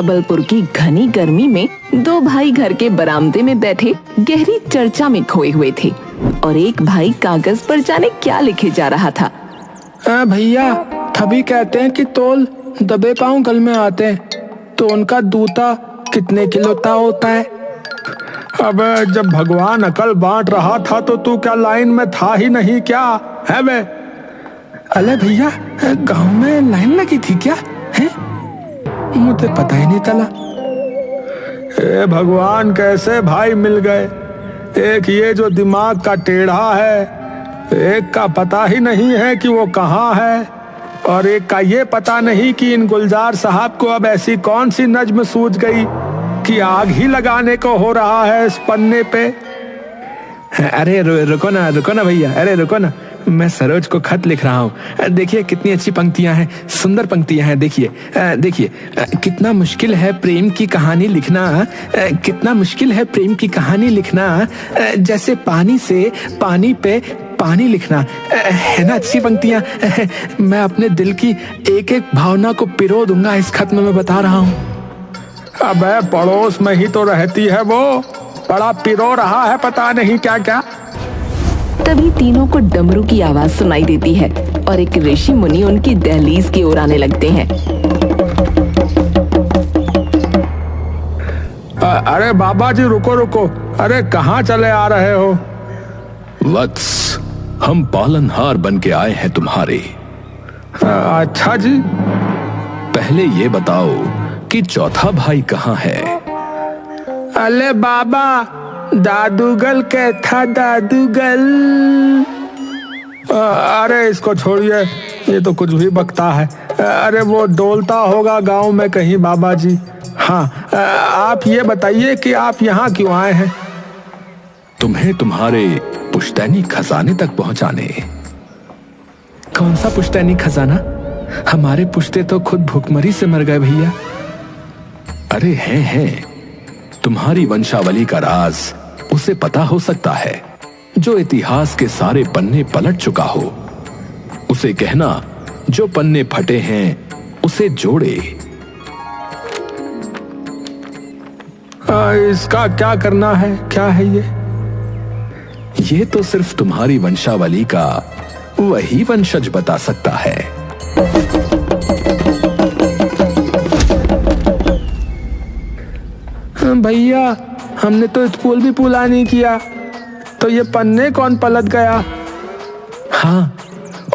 जबलपुर की घनी गर्मी में दो भाई घर के बरामदे में बैठे गहरी चर्चा में खोए हुए थे और एक भाई कागज पर जाने क्या लिखे जा रहा था। भैया, तभी कहते हैं कि तोल दबे पांव गल में आते हैं, तो उनका दूता कितने किलो का होता है? अबे, जब भगवान अकल बांट रहा था तो तू क्या लाइन में था ही नहीं क्या है बे? अरे भैया, गांव में लाइन लगी थी क्या है? मुझे पता ही नहीं चला। ए भगवान, कैसे भाई मिल गए? एक ये जो दिमाग का टेढ़ा है, एक का पता ही नहीं है कि वो कहाँ है, और एक का ये पता नहीं कि इन गुलजार साहब को अब ऐसी कौन सी नज्म सूझ गई कि आग ही लगाने को हो रहा है इस पन्ने पे। अरे रुको ना भैया, अरे रुको ना, मैं सरोज को खत लिख रहा हूँ। देखिए कितनी अच्छी पंक्तियां हैं, सुंदर पंक्तियां हैं। देखिए कितना मुश्किल है प्रेम की कहानी लिखना, कितना मुश्किल है प्रेम की कहानी लिखना, जैसे पानी से पानी पे पानी लिखना, है ना अच्छी पंक्तियां? मैं अपने दिल की एक एक भावना को पिरो दूंगा इस खत में, मैं बता रहा हूँ। अबे, पड़ोस में ही तो रहती है वो, बड़ा पिरो रहा है पता नहीं क्या क्या। तभी तीनों को डमरू की आवाज सुनाई देती है और एक ऋषि मुनि उनकी दहलीज की ओर आने लगते हैं। अरे बाबा जी, रुको, अरे कहाँ चले आ रहे हो? वत्स, हम पालनहार बन के आए हैं तुम्हारे। अच्छा जी। पहले ये बताओ कि चौथा भाई कहाँ है? अले बाबा, दादूगल कैथा दादूगल। अरे इसको छोड़िए, ये तो कुछ भी बकता है। अरे वो डोलता होगा गांव में कहीं बाबा जी। हाँ, आप ये बताइए कि आप यहाँ क्यों आए हैं? तुम्हें तुम्हारे पुश्तैनी खजाने तक पहुंचाने। कौन सा पुश्तैनी खजाना? हमारे पुश्ते तो खुद भूखमरी से मर गए भैया। अरे हैं, तुम्हारी वंशावली का राज उसे पता हो सकता है जो इतिहास के सारे पन्ने पलट चुका हो। उसे कहना जो पन्ने फटे हैं उसे जोड़े। इसका क्या करना है? क्या है ये तो सिर्फ तुम्हारी वंशावली का वही वंशज बता सकता है। भैया, हमने तो स्कूल भी पूरा नहीं किया, तो ये पन्ने कौन पलट गया? हाँ,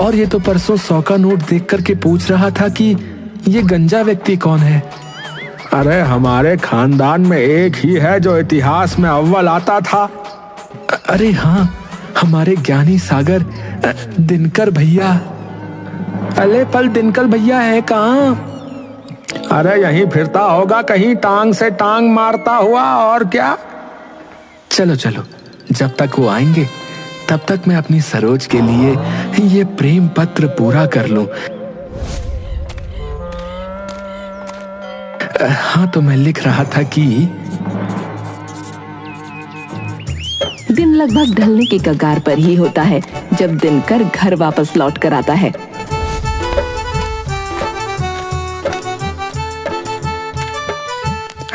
और ये तो परसों 100 का नोट देख करके पूछ रहा था कि ये गंजा व्यक्ति कौन है। अरे हमारे खानदान में एक ही है जो इतिहास में अव्वल आता था। अरे हाँ, हमारे ज्ञानी सागर दिनकर भैया। अरे पल दिनकर भैया है कहाँ? अरे यहीं फिरता होगा कहीं, टांग से टांग मारता हुआ, और क्या। चलो, जब तक वो आएंगे तब तक मैं अपनी सरोज के लिए ये प्रेम पत्र पूरा कर लूं। हाँ, तो मैं लिख रहा था कि दिन लगभग ढलने के कगार पर ही होता है जब दिनकर घर वापस लौट कर आता है।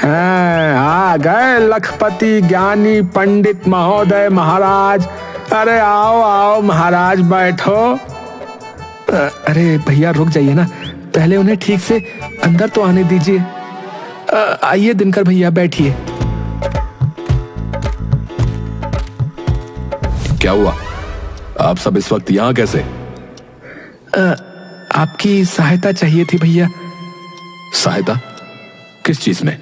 आ गए लखपति ज्ञानी पंडित महोदय महाराज। अरे आओ महाराज, बैठो। अरे भैया रुक जाइए ना, पहले उन्हें ठीक से अंदर तो आने दीजिए। आइए दिनकर भैया, बैठिए। क्या हुआ? आप सब इस वक्त यहाँ कैसे? आपकी सहायता चाहिए थी भैया। सहायता? किस चीज में?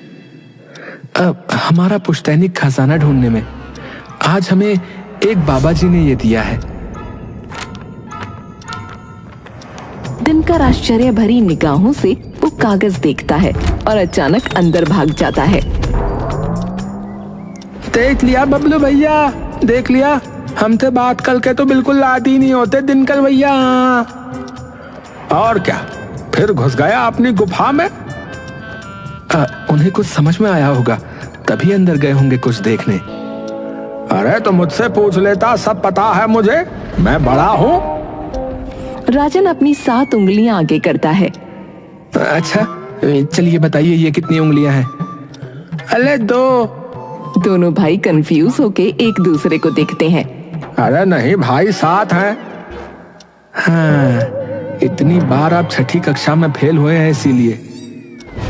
हमारा पुश्तैनी खजाना ढूंढने में। आज हमें एक बाबा जी ने ये दिया है। दिनकर आश्चर्य भरी निगाहों से वो कागज देखता है और अचानक अंदर भाग जाता है। देख लिया बबलू भैया, देख लिया। हमसे बात करके तो बिल्कुल आदी नहीं होते दिनकर भैया। और क्या, फिर घुस गया अपनी गुफा में? उन्हें कुछ समझ में आया होगा, तभी अंदर गए होंगे कुछ देखने। अरे तो मुझसे पूछ लेता, सब पता है मुझे, मैं बड़ा हूँ। राजन अपनी 7 उंगलियां आगे करता है। अच्छा, चलिए बताइए ये कितनी उंगलियां हैं? अरे 2। दोनों भाई कंफ्यूज होके एक दूसरे को देखते हैं। अरे नहीं भाई 7 हैं। हाँ, इतनी बार आप छठी कक्षा में फेल हुए हैं इसीलिए।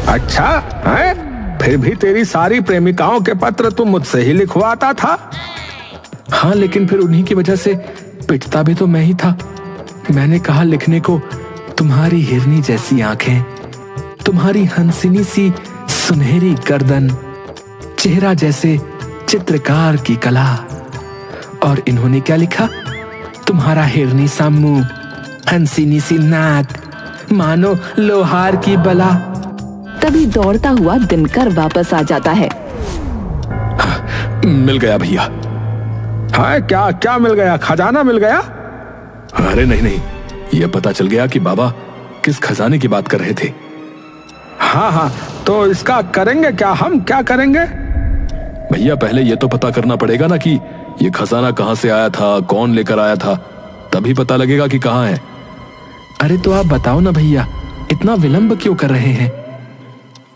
अच्छा है, फिर भी तेरी सारी प्रेमिकाओं के पत्र तुम मुझसे ही लिखवाता था। हाँ, लेकिन फिर उन्हीं की वजह से पिटता भी तो मैं ही था। मैंने कहा लिखने को, तुम्हारी हिरनी जैसी आंखें, तुम्हारी हंसिनी सी सुनहरी गर्दन, चेहरा जैसे चित्रकार की कला। और इन्होंने क्या लिखा? तुम्हारा हिरनी सा मुंह, हंसिनी सी नाक, मानो लोहार की बला। तभी दौड़ता हुआ दिनकर वापस आ जाता है। मिल गया भैया। हाँ, क्या क्या मिल गया? खजाना मिल गया? अरे नहीं नहीं, यह पता चल गया कि बाबा किस खजाने की बात कर रहे थे। हाँ हाँ, तो इसका करेंगे क्या? हम क्या करेंगे? भैया पहले यह तो पता करना पड़ेगा ना कि यह खजाना कहां से आया था, कौन लेकर आया था, तभी पता लगेगा कि कहां है। अरे तो आप बताओ ना भैया, इतना विलंब क्यों कर रहे हैं?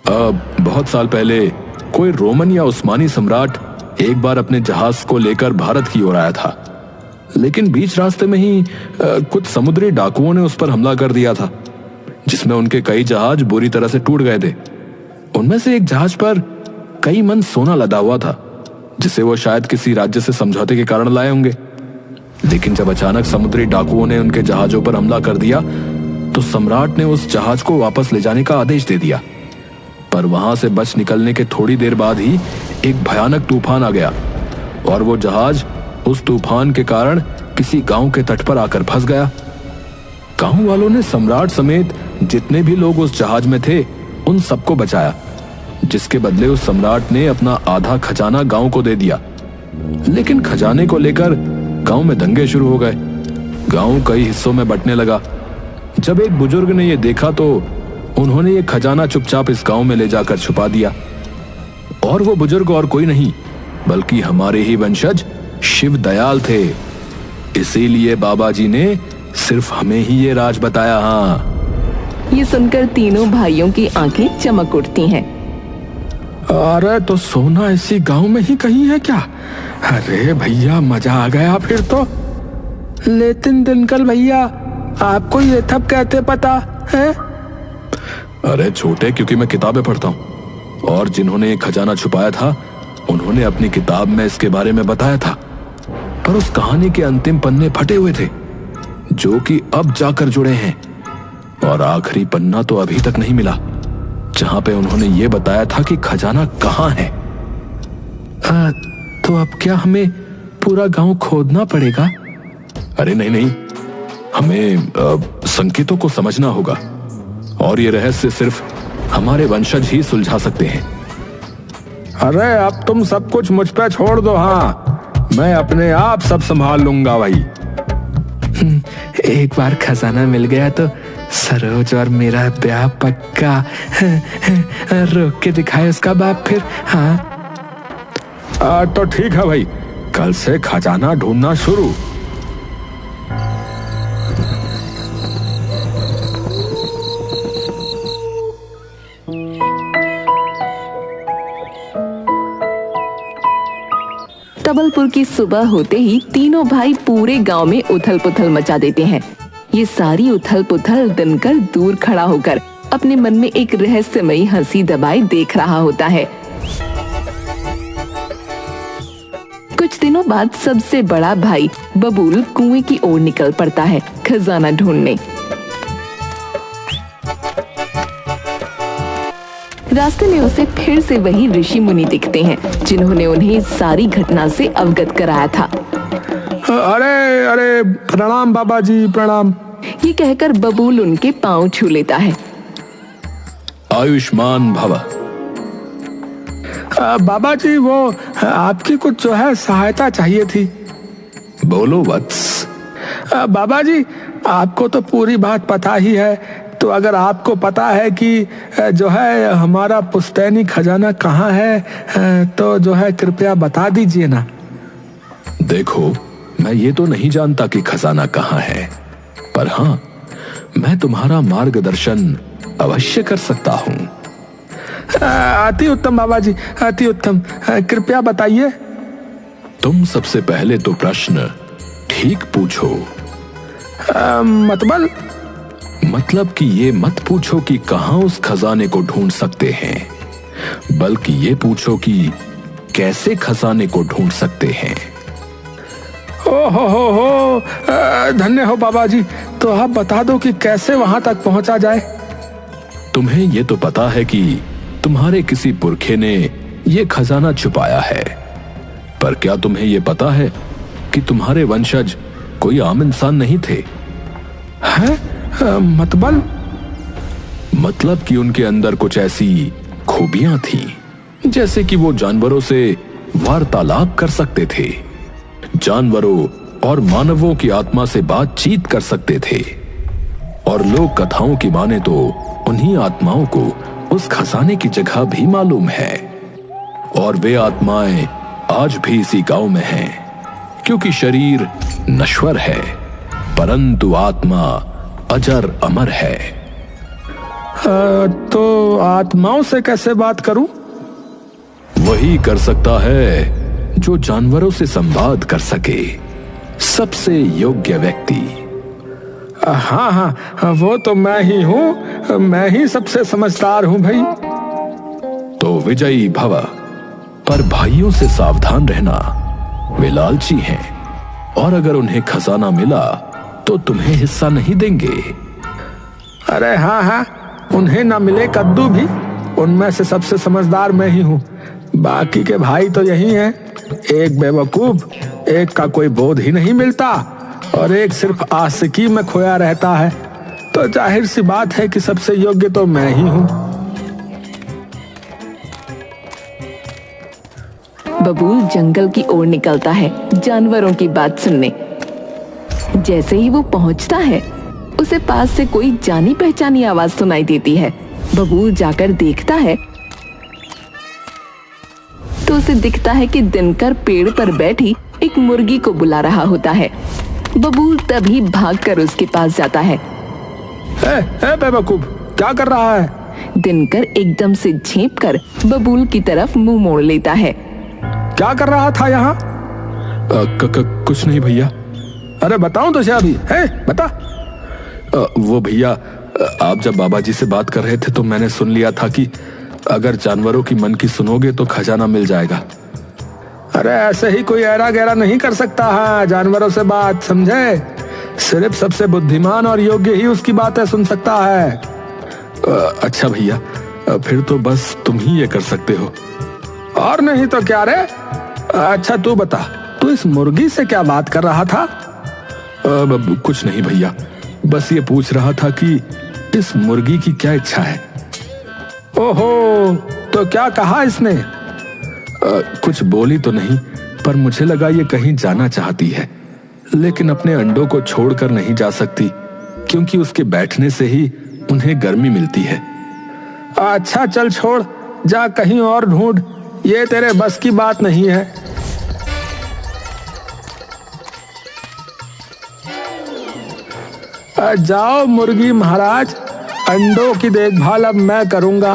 बहुत साल पहले कोई रोमन या उस्मानी सम्राट एक बार अपने जहाज को लेकर भारत की ओर आया था, लेकिन बीच रास्ते में ही कुछ समुद्री डाकुओं ने उस पर हमला कर दिया था, जिसमें उनके कई जहाज बुरी तरह से टूट गए थे। उनमें से एक जहाज पर कई मन सोना लदा हुआ था, जिसे वो शायद किसी राज्य से समझौते के कारण लाए होंगे। लेकिन जब अचानक समुद्री डाकुओं ने उनके जहाजों पर हमला कर दिया, तो सम्राट ने उस जहाज को वापस ले जाने का आदेश दे दिया। पर वहां से बच निकलने के थोड़ी देर बाद ही एक भयानक तूफान आ गया, और वो जहाज उस तूफान के कारण किसी गांव के तट पर आकर फंस गया। गांव वालों ने सम्राट समेत जितने भी लोग उस जहाज में थे उन सबको बचाया, जिसके बदले उस सम्राट ने अपना आधा खजाना गांव को दे दिया। लेकिन खजाने को लेकर गांव में दंगे शुरू हो गए। गांव कई हिस्सों में बंटने लगा। जब एक बुजुर्ग ने यह देखा तो उन्होंने ये खजाना चुपचाप इस गांव में ले जाकर छुपा दिया। और वो बुजुर्ग और कोई नहीं बल्कि हमारे ही वंशज शिव दयाल थे। इसीलिए बाबा जी ने सिर्फ हमें ही ये राज बताया। हाँ, ये सुनकर तीनों भाइयों की आंखें चमक उठती हैं। अरे तो सोना इसी गांव में ही कहीं है क्या? अरे भैया मजा आ गया फिर तो। लेकिन दिनकर भैया, आपको ये सब कैसे पता है? अरे छोटे, क्योंकि मैं किताबें पढ़ता हूँ, और जिन्होंने ये खजाना छुपाया था उन्होंने अपनी किताब में इसके बारे में बताया था। पर उस कहानी के अंतिम पन्ने फटे हुए थे, जो कि अब जाकर जुड़े हैं, और आखिरी पन्ना तो अभी तक नहीं मिला, जहां पे उन्होंने ये बताया था कि खजाना कहाँ है। तो अब क्या हमें पूरा गांव खोदना पड़ेगा? अरे नहीं नहीं, हमें संकेतों को समझना होगा, और ये रहस्य सिर्फ हमारे वंशज ही सुलझा सकते हैं। अरे अब तुम सब कुछ मुझ पे छोड़ दो। हाँ, मैं अपने आप सब संभाल लूंगा भाई। एक बार खजाना मिल गया तो सरोज और मेरा ब्याह पक्का। रोक के दिखाए उसका बाप फिर। हाँ तो ठीक है भाई, कल से खजाना ढूंढना शुरू। तबलपुर की सुबह होते ही तीनों भाई पूरे गांव में उथल पुथल मचा देते हैं। ये सारी उथल पुथल दिनकर दूर खड़ा होकर अपने मन में एक रहस्यमयी हंसी दबाए देख रहा होता है। कुछ दिनों बाद सबसे बड़ा भाई बबूल कुएं की ओर निकल पड़ता है खजाना ढूंढने। रास्ते में उसे फिर से वही ऋषि मुनि दिखते हैं, जिन्होंने उन्हें सारी घटना से अवगत कराया था। अरे अरे प्रणाम बाबा जी, प्रणाम। ये कहकर बबूल उनके पांव छू लेता है। आयुष्मान भव। बाबा जी, वो आपकी कुछ जो है सहायता चाहिए थी। बोलो वत्स। बाबा जी, आपको तो पूरी बात पता ही है, तो अगर आपको पता है कि जो है हमारा पुश्तैनी खजाना कहाँ है, तो जो है कृपया बता दीजिए ना। देखो, मैं ये तो नहीं जानता कि खजाना कहाँ है, पर हाँ, मैं तुम्हारा मार्गदर्शन अवश्य कर सकता हूं। अति उत्तम बाबा जी, अति उत्तम। कृपया बताइए। तुम सबसे पहले तो प्रश्न ठीक पूछो। मतलब कि ये मत पूछो कि कहां उस खजाने को ढूंढ सकते हैं, बल्कि ये पूछो कि कैसे खजाने को ढूंढ सकते हैं। हो, धन्य हो बाबा जी। तो आप बता दो कि कैसे वहां तक पहुंचा जाए। तुम्हें ये तो पता है कि तुम्हारे किसी पुरखे ने ये खजाना छुपाया है, पर क्या तुम्हें ये पता है कि तुम्हारे वंशज कोई आम इंसान नहीं थे? हैं? मतलब कि उनके अंदर कुछ ऐसी खूबियां थीं, जैसे कि वो जानवरों से वार्तालाप कर सकते थे, जानवरों और मानवों की आत्मा से बातचीत कर सकते थे, और लोक कथाओं की माने तो उन्हीं आत्माओं को उस खजाने की जगह भी मालूम है। और वे आत्माएं आज भी इसी गांव में हैं, क्योंकि शरीर नश्वर है परंतु आत्मा अजर अमर है। तो आत्माओं से कैसे बात करूं? वही कर सकता है जो जानवरों से संवाद कर सके, सबसे योग्य व्यक्ति। हाँ, वो तो मैं ही हूँ। मैं ही सबसे समझदार हूँ भाई। तो विजयी भव, पर भाइयों से सावधान रहना, वे लालची हैं, और अगर उन्हें खजाना मिला तो तुम्हें हिस्सा नहीं देंगे। अरे हाँ, उन्हें ना मिले कद्दू भी, उनमें से सबसे समझदार मैं ही हूँ। बाकी के भाई तो यही हैं, एक बेवकूफ, एक का कोई बोध ही नहीं मिलता, और एक सिर्फ आशिकी में खोया रहता है। तो जाहिर सी बात है कि सबसे योग्य तो मैं ही हूँ। बबूल जंगल की ओर निकलता है जानवरों की बात सुनने। जैसे ही वो पहुंचता है, उसे पास से कोई जानी पहचानी आवाज सुनाई देती है। बबूल जाकर देखता है तो उसे दिखता है कि दिनकर पेड़ पर बैठी एक मुर्गी को बुला रहा होता है। बबूल तभी भागकर उसके पास जाता है। बेवकूफ, क्या कर रहा है? दिनकर एकदम से झेंपकर बबूल की तरफ मुंह मोड़ लेता है। क्या कर रहा था यहाँ? कुछ नहीं भैया। अरे बताऊं तो क्या अभी है, बता। वो भैया, आप जब बाबा जी से बात कर रहे थे तो मैंने सुन लिया था कि अगर जानवरों की मन की सुनोगे तो खजाना मिल जाएगा। अरे ऐसे ही कोई ऐरा गैरा नहीं कर सकता है जानवरों से बात, समझे? सिर्फ सबसे बुद्धिमान और योग्य ही उसकी बातें सुन सकता है। अच्छा भैया, फिर तो बस तुम ही ये कर सकते हो। और नहीं तो क्या रे? अच्छा तू बता, तू इस मुर्गी से क्या बात कर रहा था? कुछ नहीं भैया, बस ये पूछ रहा था कि इस मुर्गी की क्या इच्छा है। ओहो, तो क्या कहा इसने? कुछ बोली तो नहीं, पर मुझे लगा ये कहीं जाना चाहती है, लेकिन अपने अंडों को छोड़कर नहीं जा सकती, क्योंकि उसके बैठने से ही उन्हें गर्मी मिलती है। अच्छा चल छोड़, जा कहीं और ढूंढ, ये तेरे बस की बात नहीं है। जाओ मुर्गी महाराज, अंडों की देखभाल अब मैं करूंगा।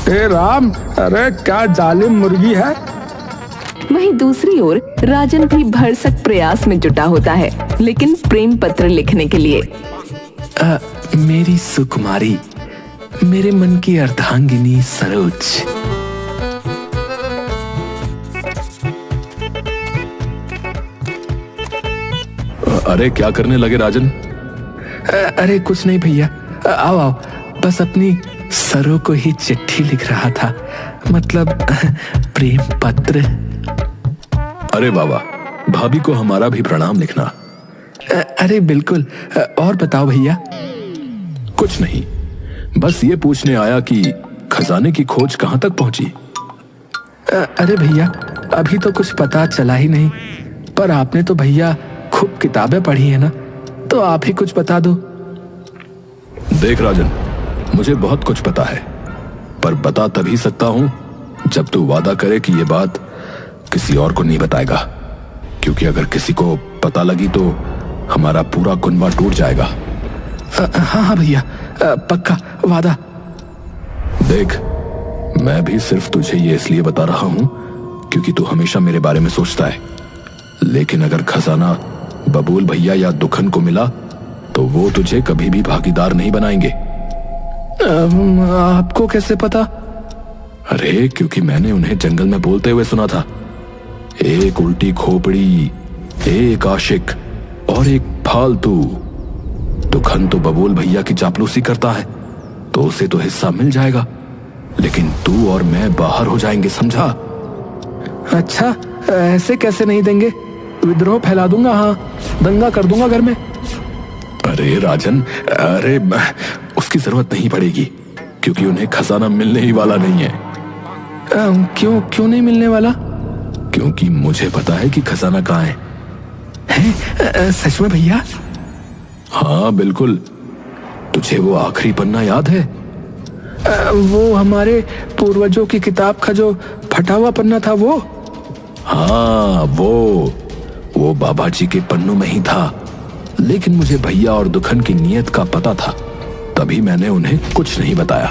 हे राम, अरे क्या जालिम मुर्गी है। वहीं दूसरी ओर राजन भी भरसक प्रयास में जुटा होता है, लेकिन प्रेम पत्र लिखने के लिए। मेरी सुकुमारी, मेरे मन की अर्धांगिनी सरोज। अरे क्या करने लगे राजन? अरे कुछ नहीं भैया, आओ आओ, बस अपनी सरो को ही चिट्ठी लिख रहा था, मतलब प्रेम पत्र। अरे बाबा, भाभी को हमारा भी प्रणाम लिखना। अरे बिल्कुल, और बताओ भैया। कुछ नहीं, बस ये पूछने आया कि खजाने की खोज कहां तक पहुंची। अरे भैया, अभी तो कुछ पता चला ही नहीं, पर आपने तो भैया खूब किताबें पढ़ी है ना, तो आप ही कुछ बता दो। देख राजन, मुझे बहुत कुछ पता है, पर बता तभी सकता हूं जब तू वादा करे कि ये बात किसी और को नहीं बताएगा। क्योंकि अगर किसी को पता लगी तो हमारा पूरा कुनबा टूट जाएगा। हाँ हाँ भैया, पक्का वादा। देख, मैं भी सिर्फ तुझे ये इसलिए बता रहा हूं क्योंकि तू हमेशा मेरे बारे में सोचता है, लेकिन अगर खजाना बबूल भैया या दुखन को मिला तो वो तुझे कभी भी भागीदार नहीं बनाएंगे। आपको कैसे पता? अरे क्योंकि मैंने उन्हें जंगल में बोलते हुए सुना था, एक उल्टी खोपड़ी, एक आशिक और एक फालतू। दुखन तो बबूल भैया की चापलूसी करता है तो उसे तो हिस्सा मिल जाएगा, लेकिन तू और मैं बाहर हो जाएंगे, समझा? अच्छा, ऐसे कैसे नहीं देंगे? विद्रोह फैला दूंगा, हाँ, दंगा कर दूंगा घर में। अरे राजन, अरे उसकी जरूरत नहीं पड़ेगी क्योंकि उन्हें खजाना मिलने ही वाला नहीं है। क्यों नहीं मिलने वाला? क्योंकि मुझे पता है कि खजाना कहाँ है। सच में भैया? हाँ बिल्कुल। तुझे वो आखिरी पन्ना याद है? वो हमारे पूर्वजों की किताब का जो फटा हुआ पन्ना था वो? हाँ, वो बाबा जी के पन्नों में ही था, लेकिन मुझे भैया और दुखन की नीयत का पता था, तभी मैंने उन्हें कुछ नहीं बताया।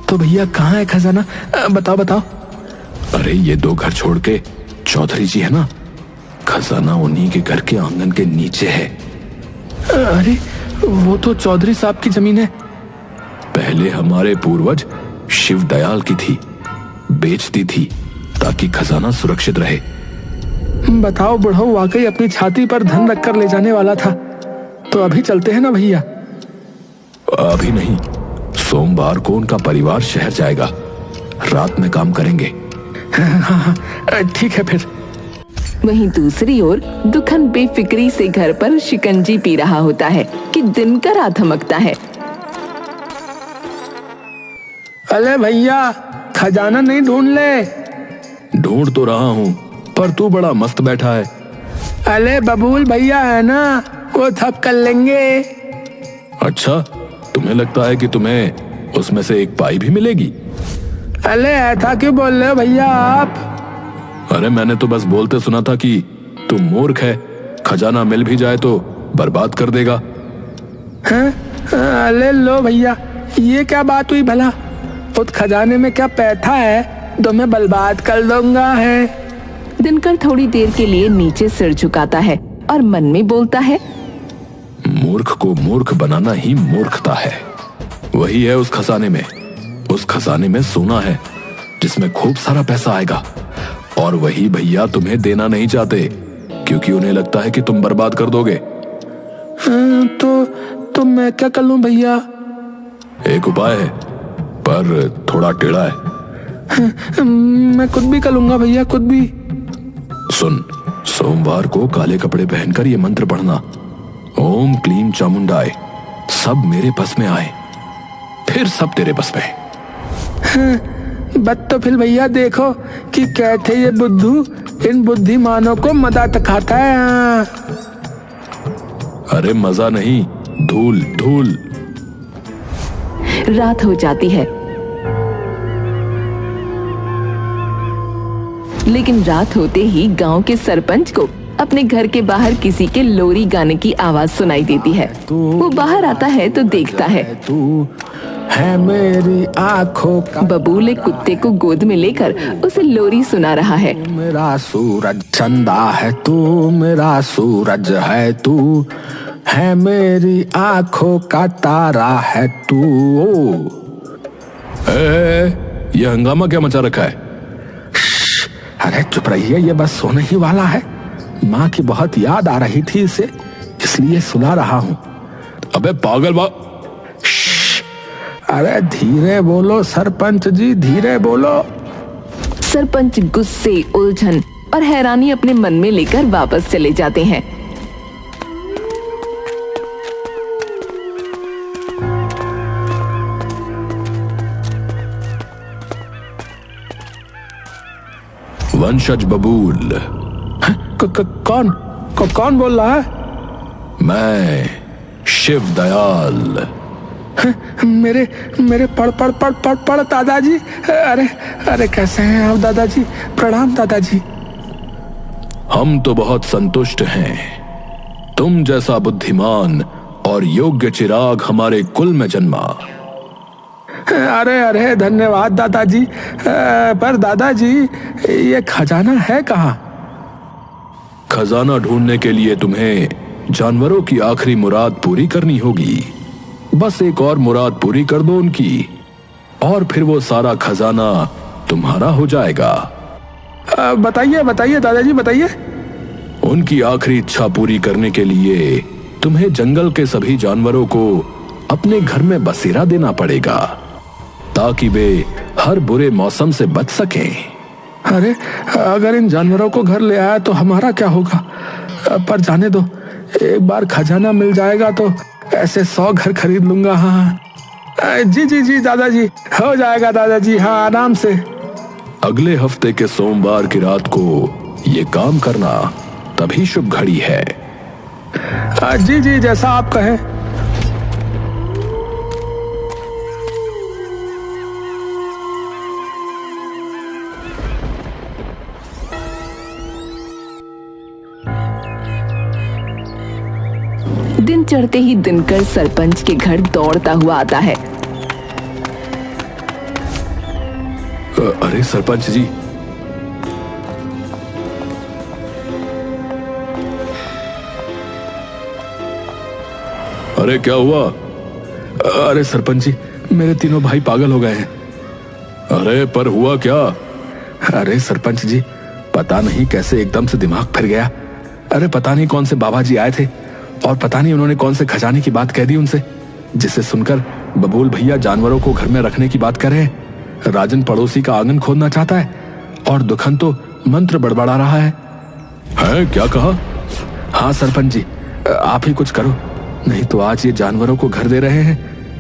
तो भैया कहाँ है खजाना? बताओ। अरे ये 2 घर छोड़ के चौधरी जी है ना, खजाना उन्हीं के घर के आंगन के नीचे है। अरे वो तो चौधरी साहब की जमीन है। पहले हमारे पूर्वज शिव दयाल की थी, बेच दी थी ताकि खजाना सुरक्षित रहे। बताओ, बुढ़ऊ वाकई अपनी छाती पर धन रखकर ले जाने वाला था। तो अभी चलते हैं ना भैया? अभी नहीं, सोमवार को उनका परिवार शहर जाएगा, रात में काम करेंगे। हाँ, ठीक है फिर। वहीं दूसरी ओर दुखन बेफिक्री से घर पर शिकंजी पी रहा होता है कि दिनकर आ धमकता है। अरे भैया, खजाना नहीं ढूंढ ले? ढूंढ तो रहा हूँ, पर तू बड़ा मस्त बैठा है। अरे बबूल भैया है ना, वो थप कर लेंगे। अच्छा, तुम्हें लगता है कि तुम्हें उसमें से एक पाई भी मिलेगी? अरे ऐसा क्यों बोल रहे हो भैया आप? अरे मैंने तो बस बोलते सुना था कि तुम मूर्ख है, खजाना मिल भी जाए तो बर्बाद कर देगा। अरे लो भैया, ये क्या बात हुई भला? उस खजाने में क्या पैसा है तो मैं बर्बाद कर दूंगा है? दिनकर थोड़ी देर के लिए नीचे सिर झुकाता है और मन में बोलता है, मूर्ख को मूर्ख बनाना ही मूर्खता है। वही है उस खजाने में। उस खजाने में सोना है जिसमें खूब सारा पैसा आएगा, और वही भैया तुम्हें देना नहीं चाहते क्योंकि उन्हें लगता है कि तुम बर्बाद कर दोगे। तो मैं क्या कर लूं भैया? एक उपाय है, पर थोड़ा टेढ़ा है। मैं खुद भी कर लूंगा भैया, खुद भी। सुन, सोमवार को काले कपड़े पहनकर ये मंत्र पढ़ना, ओम क्लीम चामुंडाय, सब मेरे बस में आए, फिर सब तेरे बस में। बट तो फिर भैया देखो कि कैसे ये बुद्धू इन बुद्धिमानों को मदद खाता है। अरे मजा नहीं, धूल धूल। रात हो जाती है, लेकिन रात होते ही गांव के सरपंच को अपने घर के बाहर किसी के लोरी गाने की आवाज सुनाई देती है। वो बाहर आता है तो देखता है तू है मेरी आंखों का बबूल एक कुत्ते को गोद में लेकर उसे लोरी सुना रहा है। मेरा सूरज चंदा है तू, मेरा सूरज है तू, है मेरी आंखों का तारा है तू। ये हंगामा क्या मचा रखा है? अरे चुप रहिए, ये बस सोने ही वाला है। माँ की बहुत याद आ रही थी इसे, इसलिए सुला रहा हूँ। अबे पागल अरे धीरे बोलो सरपंच जी, धीरे बोलो। सरपंच गुस्से, उलझन और हैरानी अपने मन में लेकर वापस चले जाते हैं। वंशज बबूल। कौन बोल रहा है? मैं शिव दयाल। मेरे पढ़ दादाजी। अरे कैसे हैं आप दादाजी? प्रणाम दादाजी। हम तो बहुत संतुष्ट हैं। तुम जैसा बुद्धिमान और योग्य चिराग हमारे कुल में जन्मा। अरे अरे धन्यवाद दादाजी। पर दादाजी, ये खजाना है कहाँ? खजाना ढूंढने के लिए तुम्हें जानवरों की आखिरी मुराद पूरी करनी होगी। बस एक और मुराद पूरी कर दो उनकी, और फिर वो सारा खजाना तुम्हारा हो जाएगा। बताइए बताइए दादाजी, बताइए। उनकी आखिरी इच्छा पूरी करने के लिए तुम्हें जंगल के सभी जानवरों को अपने घर में बसेरा देना पड़ेगा, ताकि वे हर बुरे मौसम से बच सकें। अरे अगर इन जानवरों को घर ले आया तो हमारा क्या होगा? पर जाने दो, एक बार खजाना मिल जाएगा तो ऐसे 100 घर खरीद लूंगा। हाँ जी जी जी दादाजी, हो जाएगा दादाजी, हाँ आराम से। अगले हफ्ते के सोमवार की रात को ये काम करना, तभी शुभ घड़ी है। जी जी, जैसा आप कहें। दिन चढ़ते ही दिनकर सरपंच के घर दौड़ता हुआ आता है। अरे सरपंच जी, अरे क्या हुआ? अरे सरपंच जी, मेरे तीनों भाई पागल हो गए हैं। अरे पर हुआ क्या? अरे सरपंच जी, पता नहीं कैसे एकदम से दिमाग फिर गया। अरे पता नहीं कौन से बाबा जी आए थे, और पता नहीं उन्होंने कौन से खजाने की बात कह दी उनसे, जिसे सुनकर बबूल भैया जानवरों को घर में रखने की बात कर रहे हैं। राजन पड़ोसी का आंगन खोदना चाहता है, और दुखन तो मंत्र बड़बड़ा रहा है। क्या कहा? हाँ सरपंच जी, आप ही कुछ करो, नहीं तो आज ये जानवरों को घर दे रहे हैं,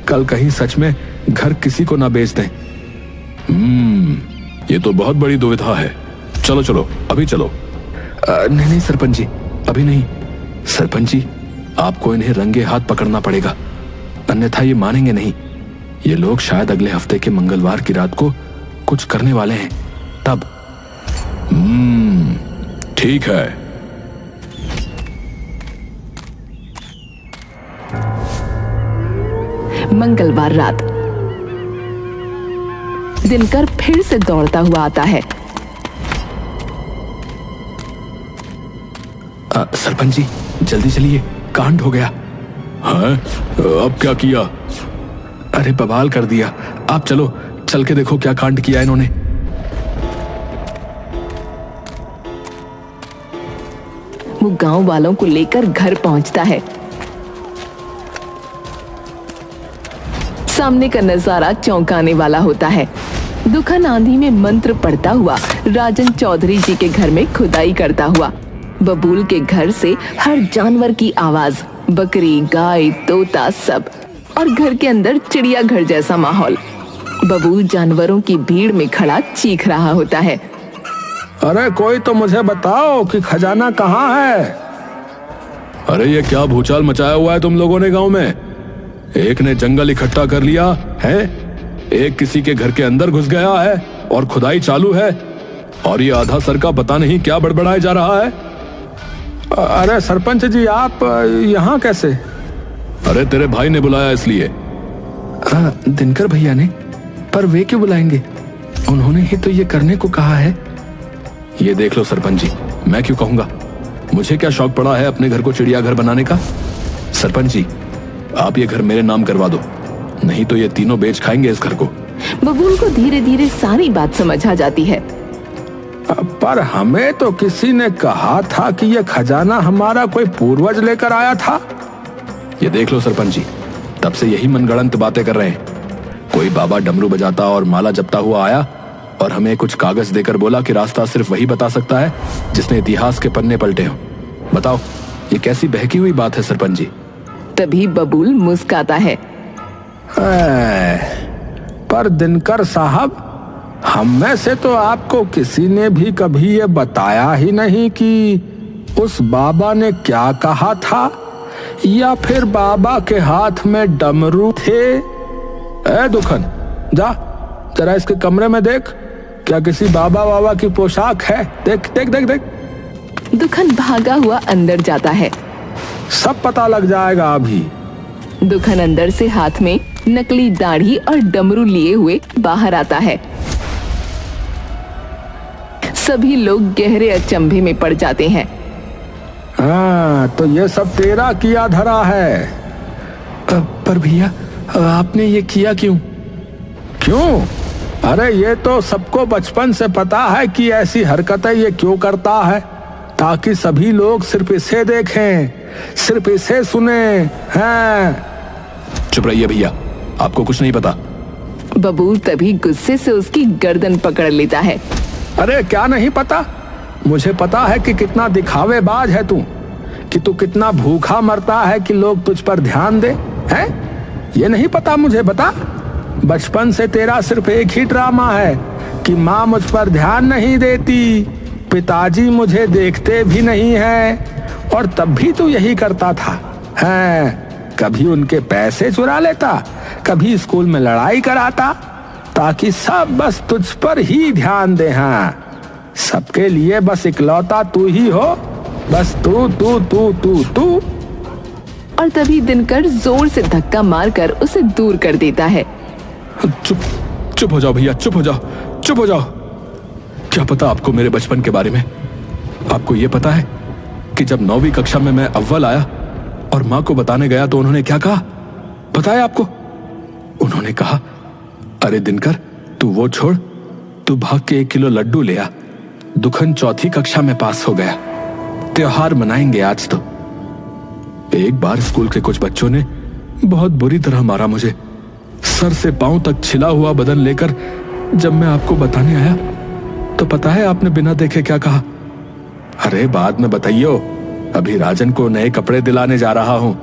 कल कहीं सच में घर किसी को ना बेच दें। ये तो बहुत बड़ी दुविधा है। चलो चलो, अभी चलो। नहीं नहीं सरपंच जी, अभी नहीं। सरपंच जी, आपको इन्हें रंगे हाथ पकड़ना पड़ेगा, अन्यथा ये मानेंगे नहीं। ये लोग शायद अगले हफ्ते के मंगलवार की रात को कुछ करने वाले हैं, तब। ठीक है। मंगलवार रात दिनकर फिर से दौड़ता हुआ आता है। सरपंच जी, जल्दी चलिए, कांड हो गया। हाँ? अब क्या किया? अरे बवाल कर दिया। आप चलो, चल के देखो क्या कांड किया इन्होंने। वो गांव वालों को लेकर घर पहुंचता है। सामने का नजारा चौंकाने वाला होता है। दुखन आंधी में मंत्र पढ़ता हुआ राजन चौधरी जी के घर में खुदाई करता हुआ, बबूल के घर से हर जानवर की आवाज, बकरी, गाय, तोता, सब, और घर के अंदर चिड़िया घर जैसा माहौल। बबूल जानवरों की भीड़ में खड़ा चीख रहा होता है। अरे कोई तो मुझे बताओ कि खजाना कहाँ है? अरे ये क्या भूचाल मचाया हुआ है तुम लोगों ने गांव में? एक ने जंगल इकट्ठा कर लिया है, एक किसी के घर के अंदर घुस गया है और खुदाई चालू है, और ये आधा सर का पता नहीं क्या बड़बड़ाया जा रहा है। अरे सरपंच जी, आप यहाँ कैसे? अरे तेरे भाई ने बुलाया इसलिए। दिनकर भैया ने? पर वे क्यों बुलाएंगे? उन्होंने ही तो ये करने को कहा है। ये देख लो सरपंच जी, मैं क्यों कहूंगा? मुझे क्या शौक पड़ा है अपने घर को चिड़ियाघर बनाने का? सरपंच जी, आप ये घर मेरे नाम करवा दो, नहीं तो ये तीनों बेच खाएंगे इस घर को। बबूल को धीरे धीरे सारी बात समझ आ जाती है। पर हमें तो किसी ने कहा था कि ये खजाना हमारा कोई पूर्वज लेकर आया था। ये देख लो सरपंच जी, तब से यही मनगढ़ंत बातें कर रहे हैं। कोई बाबा डमरू बजाता और माला जपता हुआ आया और हमें कुछ कागज देकर बोला कि रास्ता सिर्फ वही बता सकता है जिसने इतिहास के पन्ने पलटे हों। बताओ, ये कैसी बहकी हुई बात है सरपंच जी? तभी बबूल मुस्काता है। पर दिनकर साहब, हम में से तो आपको किसी ने भी कभी ये बताया ही नहीं कि उस बाबा ने क्या कहा था, या फिर बाबा के हाथ में डमरू थे। दुखन, जा जरा इसके कमरे में देख, क्या किसी बाबा बाबा की पोशाक है? देख देख देख देख। दुखन भागा हुआ अंदर जाता है। सब पता लग जाएगा अभी। दुखन अंदर से हाथ में नकली दाढ़ी और डमरू लिए हुए बाहर आता है। सभी लोग गहरे अचंभे में पड़ जाते हैं। हाँ, तो ये सब तेरा किया धरा है। पर भैया आपने ये किया क्यों? क्यों? अरे ये तो सबको बचपन से पता है कि ऐसी हरकतें ये क्यों करता है, ताकि सभी लोग सिर्फ इसे देखें, सिर्फ इसे सुने। हैं? चुप रहिए भैया, आपको कुछ नहीं पता। बबूल तभी गुस्से से उसकी गर्दन पकड़ लेता है। अरे क्या नहीं पता? मुझे पता है कि कितना दिखावेबाज है तू, कि तू कितना भूखा मरता है कि लोग तुझ पर ध्यान दे। हैं? ये नहीं पता मुझे? बता। बचपन से तेरा सिर्फ एक ही ड्रामा है कि माँ मुझ पर ध्यान नहीं देती, पिताजी मुझे देखते भी नहीं हैं, और तब भी तू यही करता था। हैं? कभी उनके पैसे चुरा लेता, कभी स्कूल में लड़ाई कराता, ताकि सब बस तुझ पर ही ध्यान दे। हाँ, सबके लिए बस इकलौता तू ही हो, बस तू तू तू तू तू। और तभी दिनकर जोर से धक्का मारकर उसे दूर कर देता है। चुप हो जाओ भैया, चुप हो जाओ, चुप हो जाओ। क्या पता आपको मेरे बचपन के बारे में? आपको ये पता है कि जब 9वीं कक्षा में मैं अव्वल आया और माँ को बताने गया तो उन्होंने क्या कहा? बताया आपको? उन्होंने कहा, अरे दिनकर तू वो छोड़, तू भाग के 1 किलो लड्डू ले आ। दुखन 4थी कक्षा में पास हो गया, त्योहार मनाएंगे आज तो। एक बार स्कूल के कुछ बच्चों ने बहुत बुरी तरह मारा मुझे। सर से पांव तक छिला हुआ बदन लेकर जब मैं आपको बताने आया तो पता है आपने बिना देखे क्या कहा? अरे बाद में बताइयो, अभी राजन को नए कपड़े दिलाने जा रहा हूं,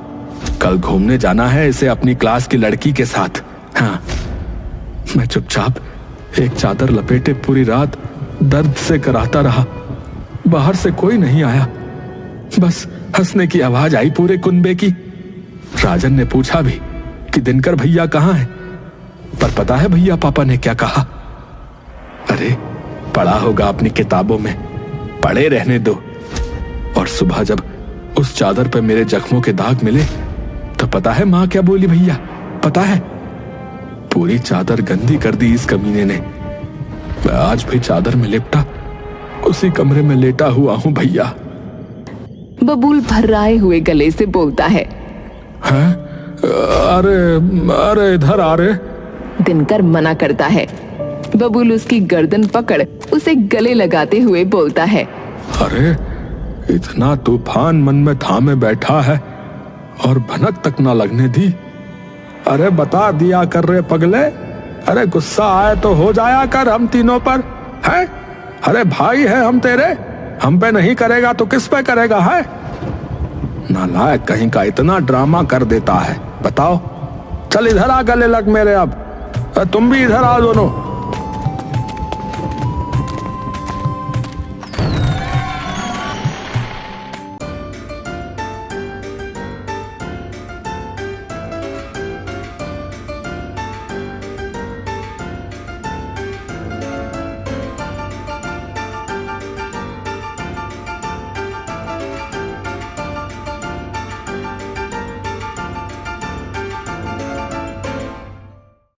कल घूमने जाना है इसे अपनी क्लास की लड़की के साथ। हाँ, मैं चुपचाप एक चादर लपेटे पूरी रात दर्द से कराता रहा। बाहर से कोई नहीं आया, बस हंसने की आवाज आई पूरे कुनबे की। राजन ने पूछा भी कि दिनकर भैया कहाँ हैं, पर पता है भैया पापा ने क्या कहा? अरे पढ़ा होगा अपनी किताबों में, पढ़े रहने दो। और सुबह जब उस चादर पे मेरे जख्मों के दाग मिले तो पता है माँ क्या बोली भैया? पता है? पूरी चादर गंदी कर दी इस कमीने ने। मैं आज भी चादर में लिपटा उसी कमरे में लेटा हुआ हूं भैया। बबूल भर्राए हुए गले से बोलता है। हैं? अरे अरे इधर आ रे। दिनकर मना करता है। बबूल उसकी गर्दन पकड़ उसे गले लगाते हुए बोलता है, अरे इतना तूफान मन में थामे बैठा है और भनक तक ना लगने दी। अरे बता दिया कर रे पगले, अरे गुस्सा आए तो हो जाया कर हम तीनों पर। है? अरे भाई है हम तेरे, हम पे नहीं करेगा तो किस पे करेगा? है नालायक कहीं का, इतना ड्रामा कर देता है। बताओ, चल इधर आ, गले लग मेरे। अब तुम भी इधर आओ दोनों।